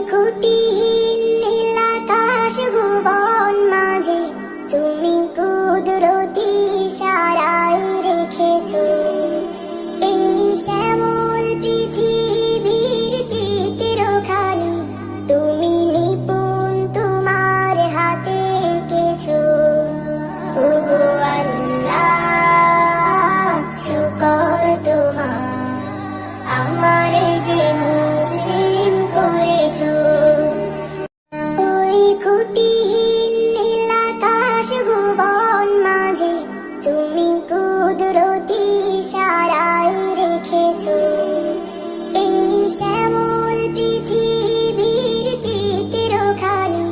খুঁটিহীন নীল আকাশ ভুবন মাঝে তুমি কুদরতি ইশারায় রেখেছো এই শ্যামল পৃথিবীর চিত্রখানি তুমি নিপুণ তোমার হাতে এঁকেছো। ওগো আল্লাহ শুকর তোমার আমার যে মুসলিম করেছো। ওই খুঁটিহীন নীল আকাশ ভুবন মাঝে তুমি কুদরতি ইশারায় রেখেছো এই শ্যামল পৃথিবীর চিত্রখানি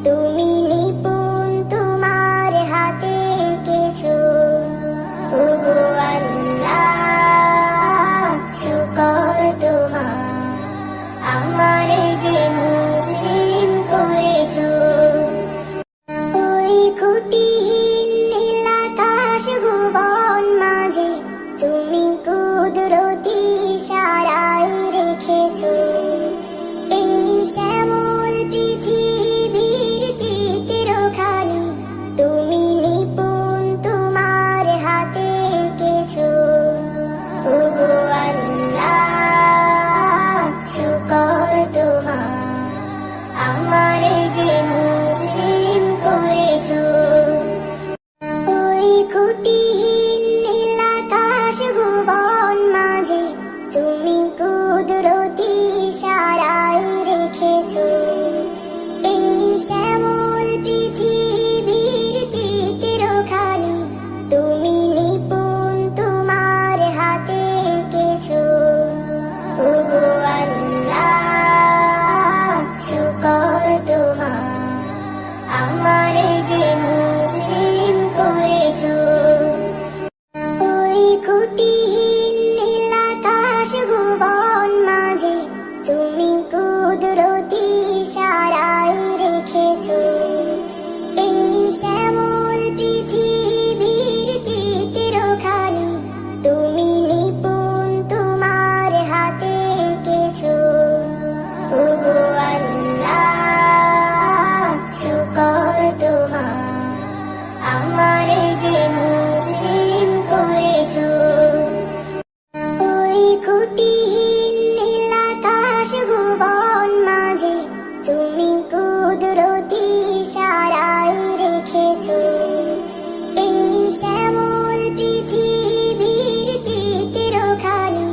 তুমি নিপুণ তোমার হাতে এঁকেছো। ওগো আল্লাহ শুকর তোমার আমার যে মুসলিম করেছো। ওই খুঁটিহীন নীল আকাশ ভুবন মাঝে তুমি কুদরতি ইশারায় রেখেছো এই শ্যামল পৃথিবীর চিত্রখানি তুমি নিপুণ তোমার হাতে এঁকেছো। ওগো আল্লাহ শুকর তোমার আমার যে মুসলিম করেছো। ওই খুঁটিহীন নীল আকাশ ভুবন মাঝে তুমি কুদরতি ইশারায় রেখেছো এই শ্যামল পৃথিবীর চিত্রখানি তুমি নিপুণ তোমার হাতে এঁকেছো। ওগো আল্লাহ শুকর তোমার আমার যে মুসলিম করেছো। ওই খুঁটিহীন নীল আকাশ ভুবন মাঝে তুমি কুদরতি ইশারায় রেখেছো এই শ্যামল পৃথিবীর চিত্রখানি তুমি নিপুণ তোমার হাতে এঁকেছো। ওগো আল্লাহ শুকর তোমার আমার যে মুসলিম করেছো। ওই খুঁটিহীন নীল আকাশ ভুবন মাঝে তুমি কুদরতি ইশারায় রেখেছো এই শ্যামল পৃথিবীর চিত্রখানি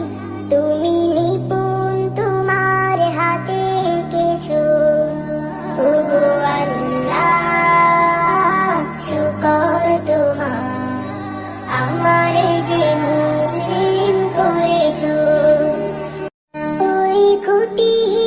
তুমি নিপুণ তোমার হাতে এঁকেছো। ওগো আল্লাহ শুকর তোমার আমার যে মুসলিম করেছো। ওই খুঁটিহীন